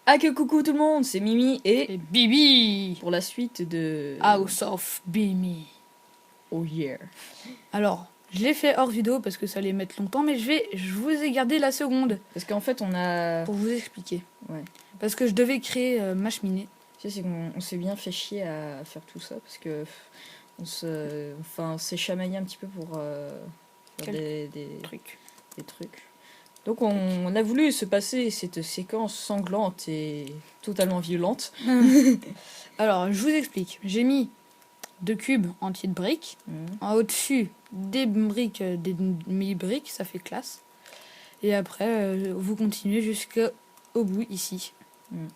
Ah que coucou tout le monde, c'est Mimi et Et Bibi pour la suite de House of Bimi. Oh yeah. Alors, je l'ai fait hors vidéo parce que ça allait mettre longtemps, mais je vous ai gardé la seconde Parce qu'en fait on a... pour vous expliquer. Ouais. Parce que je devais créer ma cheminée. Tu sais, c'est qu'on s'est bien fait chier à faire tout ça parce que on s'est chamaillé un petit peu pour faire des Truc. trucs. Donc on a voulu se passer cette séquence sanglante et totalement violente. Alors, je vous explique. J'ai mis 2 cubes entiers de briques. En au-dessus, des briques, des demi-briques, ça fait classe. Et après, vous continuez jusqu'au bout, ici. Mm.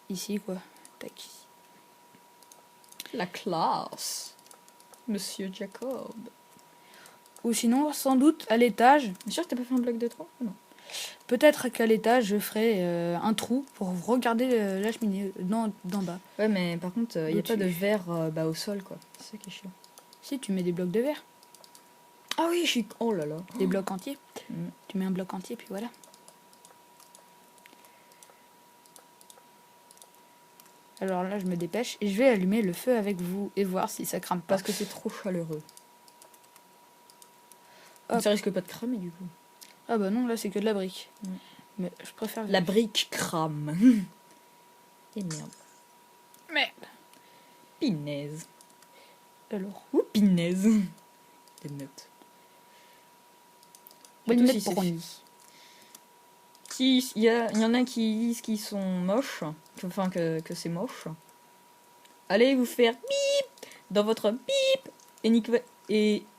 Ici, quoi. Tac. La classe, Monsieur Jacob. Ou sinon, sans doute, à l'étage, T'es sûr que t'as pas fait un bloc de 3? Non. peut-être qu'à l'étage, je ferai un trou pour regarder la cheminée d'en bas. Ouais, mais par contre, il n'y a pas de Au-dessus. verre au sol, quoi. C'est ça qui est chiant. Si, tu mets des blocs de verre, Ah oui, je suis... Oh là là. des blocs entiers. Mm. Tu mets un bloc entier, puis voilà. Alors là, je me dépêche et je vais allumer le feu avec vous et voir si ça crame pas. Parce que c'est trop chaleureux. Hop. Ça risque pas de cramer, du coup. Ah bah non, là, c'est que de la brique. Mm. Mais je préfère... La brique crame. Et merde. Merde. Pinaise. Alors, Ou pinaise. Des notes. bonne Surtout note si pour c'est- Ronnie. Si il y en a qui disent qu'ils sont moches, enfin que c'est moche, allez vous faire bip dans votre bip et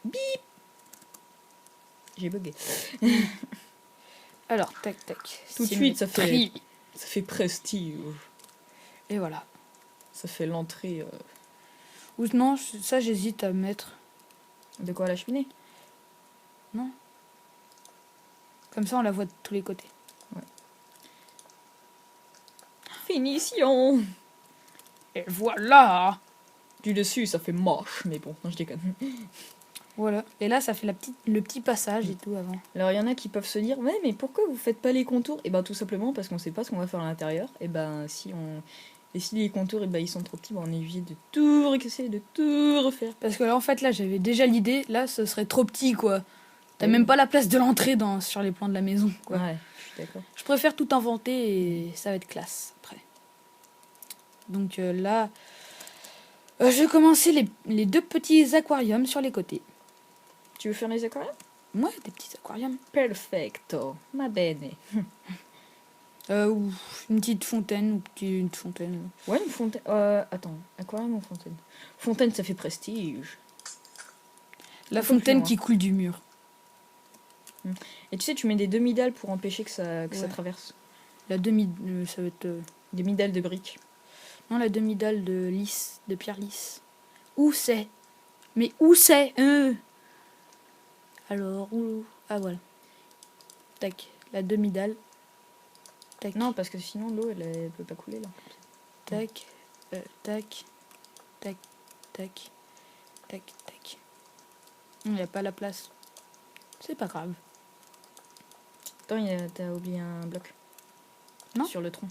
bip. J'ai bugué. Alors, tac, tac. Tout de suite, ça fait- Symétrie. Ça fait prestige. Et voilà. Ça fait l'entrée Ou non, ça, j'hésite à mettre... de quoi, la cheminée. Comme ça, on la voit de tous les côtés. Finition. Et voilà. Du dessus, ça fait moche, mais bon, non, je déconne. Voilà. Et là, ça fait le petit passage et tout avant. Alors il y en a qui peuvent se dire ouais, mais pourquoi vous faites pas les contours? Et ben tout simplement parce qu'on sait pas ce qu'on va faire à l'intérieur. Et ben si les contours ils sont trop petits, ben, on est obligé de tout recasser, de tout refaire. Parce que là, en fait, là, j'avais déjà l'idée. Là, ce serait trop petit, quoi. T'as Oui. même pas la place de l'entrée sur les plans de la maison, quoi. Ouais, je suis d'accord. Je préfère tout inventer et ça va être classe après. Donc là, je vais commencer les 2 petits aquariums sur les côtés. Tu veux faire les aquariums? Ouais, des petits aquariums. Perfecto, ma bene. Ou une petite fontaine, une fontaine. Ouais, une fontaine. Attends, aquarium ou fontaine? Fontaine, ça fait prestige. La Faut fontaine plus qui coule du mur. Et tu sais, tu mets des demi-dalles pour empêcher que ça Ouais. traverse. La demi... ça va être... Des demi-dalles de briques. non, la demi-dalle de pierre lisse. Où c'est? Mais où c'est? Alors, où... Ah, voilà. Tac, la demi-dalle. Tac, Non, parce que sinon l'eau elle peut pas couler là. tac, tac, tac, tac, tac, tac. Il n'y a pas la place. C'est pas grave. Attends, t'as oublié un bloc. Non. Sur le tronc.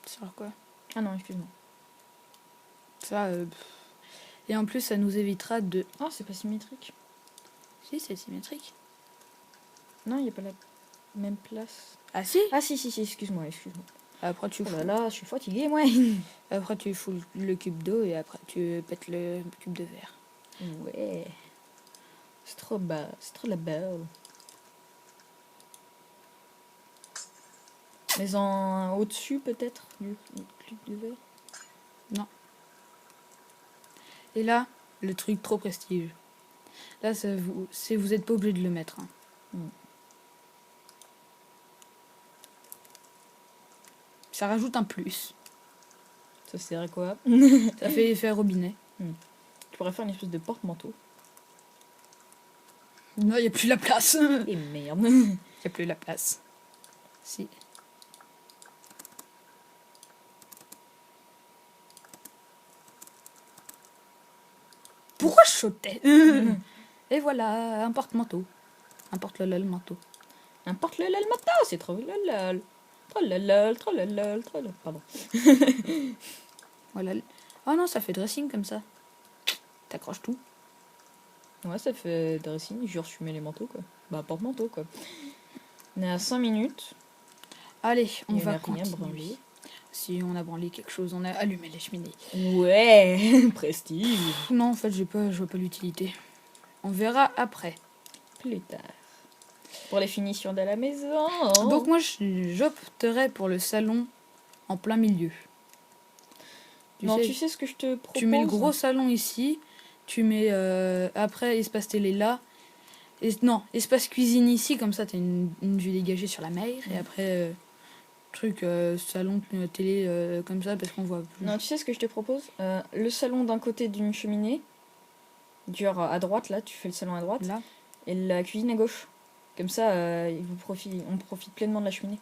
Sur quoi? Ah non, excuse-moi. Ça, et en plus, ça nous évitera de... Ah, c'est pas symétrique. Si, c'est symétrique. Non, il n'y a pas la même place. Ah si. Ah si, excuse-moi. Après, tu Oh fous, là là, je suis fatiguée, moi. après, tu fous le cube d'eau et après, tu pètes le cube de verre. Ouais. C'est trop bas, c'est trop la belle. Mais en au-dessus peut-être du cube de verre. Et là, le truc trop prestige. Là, vous êtes pas obligé de le mettre. Hein. Ça rajoute un plus. Ça sert à quoi? Ça fait effet robinet. Tu pourrais faire une espèce de porte-manteau. Non, il n'y a plus la place. Il Et merde. n'y a plus la place. Si. Pourquoi je sautais? Et voilà, un porte-manteau. Un porte-le manteau. Un porte-le-le le matin, c'est trop lol. Trollolol, trollolol, trollolol. Pardon. Voilà. Oh non, ça fait dressing comme ça. T'accroches tout. Ouais, ça fait dressing, jure, je mets les manteaux, quoi. Bah, porte-manteau, quoi. On est à 5 minutes. Allez, on Et va rien continuer. branlé. Si on a branlé quelque chose, on a allumé les cheminées. Ouais, prestige. Non, en fait, je vois pas l'utilité. On verra après. Plus tard. Pour les finitions de la maison. Donc moi, j'opterais pour le salon en plein milieu. Tu sais ce que je te propose? Tu mets le gros salon ici, tu mets après espace télé là, non, espace cuisine ici, comme ça t'as une vue dégagée sur la mer, et après salon télé comme ça parce qu'on voit plus. Non, tu sais ce que je te propose? Le salon d'un côté d'une cheminée, genre à droite là, tu fais le salon à droite, Là. et la cuisine à gauche. Comme ça, on profite pleinement de la cheminée.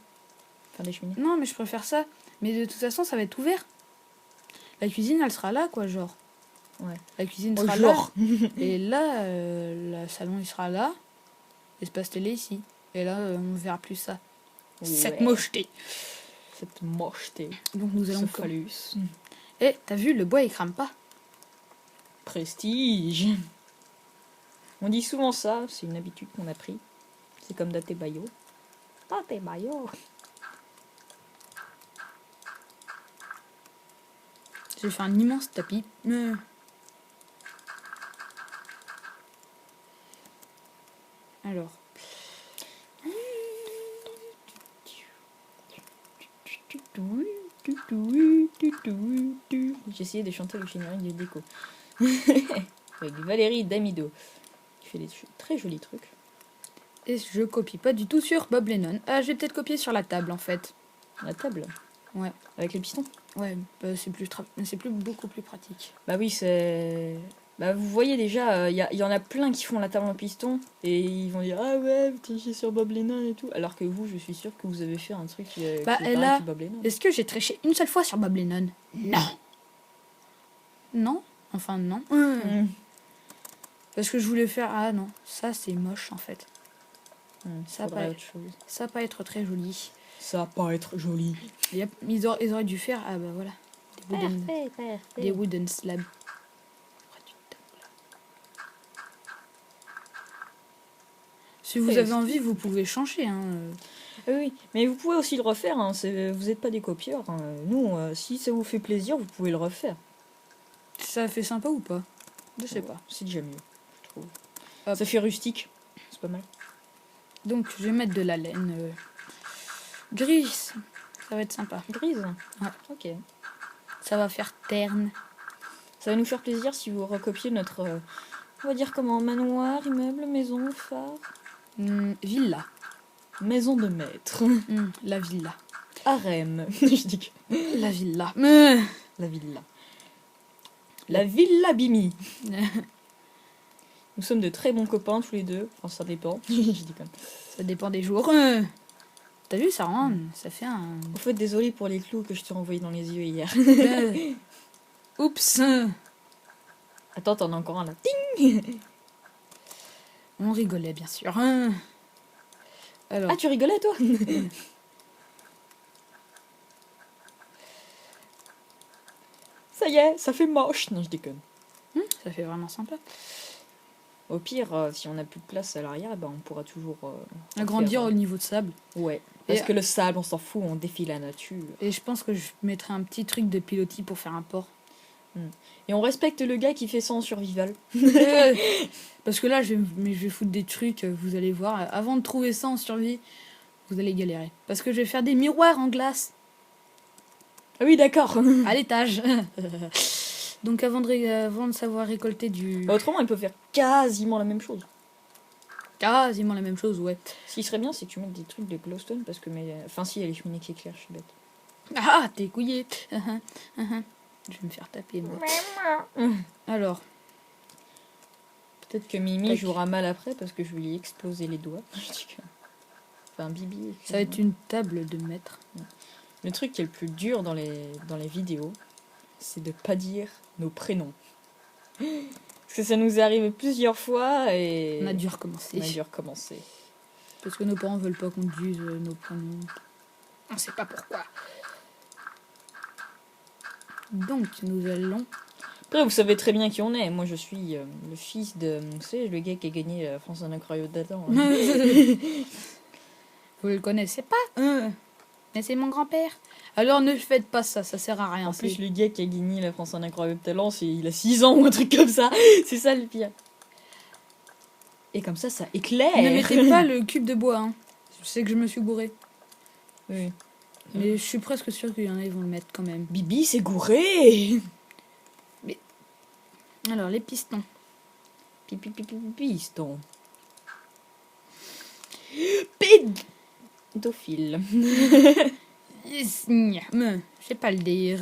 Enfin, des cheminées. Non, mais je préfère ça. Mais de toute façon, ça va être ouvert. La cuisine, elle sera là, quoi, genre. Ouais. La cuisine Oh, sera genre. là. Et là, le salon, il sera là. Espace télé ici. Et là, on verra plus ça. Cette mocheté. Cette mocheté. Donc nous allons... Ce phallus. Eh, t'as vu, le bois, il crame pas. Prestige. On dit souvent ça, c'est une habitude qu'on a pris. C'est comme Date Bayo. Date Bayo. J'ai fait un immense tapis. Alors. J'ai essayé de chanter le générique du déco. Avec Valérie Damido. Qui fait des très jolis trucs. Et je copie pas du tout sur Bob Lennon. Ah, je vais peut-être copier sur la table, en fait. La table. Ouais. Avec les pistons. Ouais, bah, c'est beaucoup plus pratique. Bah oui, c'est... Bah vous voyez déjà, il y en a plein qui font la table en piston. Et ils vont dire, ah ouais, putain, j'ai sur Bob Lennon et tout. Alors que vous, je suis sûre que vous avez fait un truc qui est pareil que Bob Lennon. Est-ce que j'ai triché une seule fois sur Bob Lennon? Non. Non? Enfin, non. Parce que je voulais faire... Ah non, ça c'est moche en fait. Ça va pas être très joli. Ça va pas être joli. Ils auraient dû faire... Ah bah voilà. Des wooden slabs. Si vous avez envie, vous pouvez changer. Hein. Oui, mais vous pouvez aussi le refaire. Hein. Vous n'êtes pas des copieurs. Hein. Nous, si ça vous fait plaisir, vous pouvez le refaire. Ça fait sympa ou pas? Je sais pas. C'est déjà mieux, je trouve. Ça fait rustique. C'est pas mal. Donc, je vais mettre de la laine grise. Ça va être sympa. Grise? Ouais. Ok. Ça va faire terne. Ça va nous faire plaisir si vous recopiez notre... on va dire comment? Manoir, immeuble, maison, phare? Villa. Maison de maître. La villa. Harem. Je dis que... La villa. La villa. La villa Bimi. Nous sommes de très bons copains tous les deux. Enfin, ça dépend. Je dis comme... Ça dépend des jours. T'as vu, ça rend... Ça fait un... En fait, désolé pour les clous que je t'ai renvoyés dans les yeux hier. Oups. Attends, t'en as encore un là. Ting. On rigolait, bien sûr. Alors. Ah, tu rigolais, toi? Ça y est, ça fait moche. Non, je déconne. Ça fait vraiment sympa. Au pire, si on n'a plus de place à l'arrière, ben, on pourra toujours... agrandir au niveau de sable. Ouais. Parce que le sable, on s'en fout, on défie la nature. Et je pense que je mettrai un petit truc de pilotis pour faire un port. Et on respecte le gars qui fait ça en survival. Parce que là, je vais foutre des trucs, vous allez voir. Avant de trouver ça en survie, vous allez galérer. Parce que je vais faire des miroirs en glace. Ah oui, d'accord. À l'étage. Donc avant de savoir récolter du... Autrement, il peut faire quasiment la même chose. Quasiment la même chose, ouais. Ce qui serait bien, c'est que tu mettes des trucs de glowstone, parce que... Enfin, si, il y a les cheminées qui éclairent, je suis bête. Ah, t'es couillé. Je vais me faire taper, moi. Alors. Peut-être que Mimi jouera mal après, parce que je vais lui exploser les doigts. Enfin, Bibi... Ça va être une table de maître. Le truc qui est le plus dur dans les vidéos, c'est de pas dire nos prénoms. Parce que ça nous est arrivé plusieurs fois et... On a dû recommencer. Parce que nos parents veulent pas qu'on dise nos prénoms. On sait pas pourquoi. Donc, nous allons... Après, vous savez très bien qui on est. Moi, je suis le fils de... Vous savez, le gars qui a gagné la France en incroyable talent. Vous le connaissez pas mais c'est mon grand-père. Alors ne faites pas ça, ça sert à rien. En plus, le gars qui a gagné la France en incroyable talent, il a 6 ans ou un truc comme ça. C'est ça le pire. Et comme ça éclaire. Ne mettez pas le cube de bois. Hein. Je sais que je me suis gouré. Oui. Mais je suis presque sûre qu'il y en a, ils vont le mettre quand même. Bibi, c'est gouré. Mais... Alors, les pistons. Piston. Pédophile. Je sais pas le dire.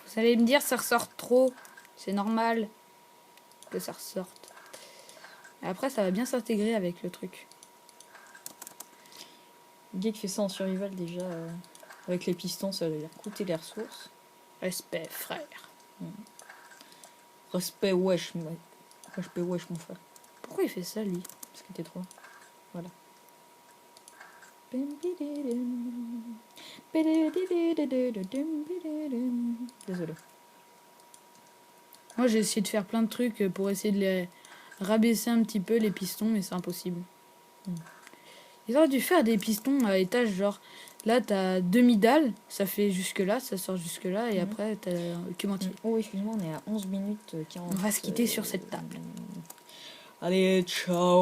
Vous allez me dire, ça ressort trop. C'est normal que ça ressorte. Et après, ça va bien s'intégrer avec le truc. Le gars qui fait ça en survival, déjà, avec les pistons, ça va leur coûter les ressources. Respect, frère. Respect, wesh, respect, wesh, mon frère. Pourquoi il fait ça, lui? Parce que t'es trop. Voilà. Désolé. Moi, j'ai essayé de faire plein de trucs pour essayer de les rabaisser un petit peu, les pistons, mais c'est impossible. Ils auraient dû faire des pistons à étage, genre... Là, t'as demi-dalle, ça fait jusque-là, ça sort jusque-là, et après, t'as le cube entier. Oh, excuse-moi, on est à 11 minutes 40. On va se quitter sur cette table. Allez, ciao.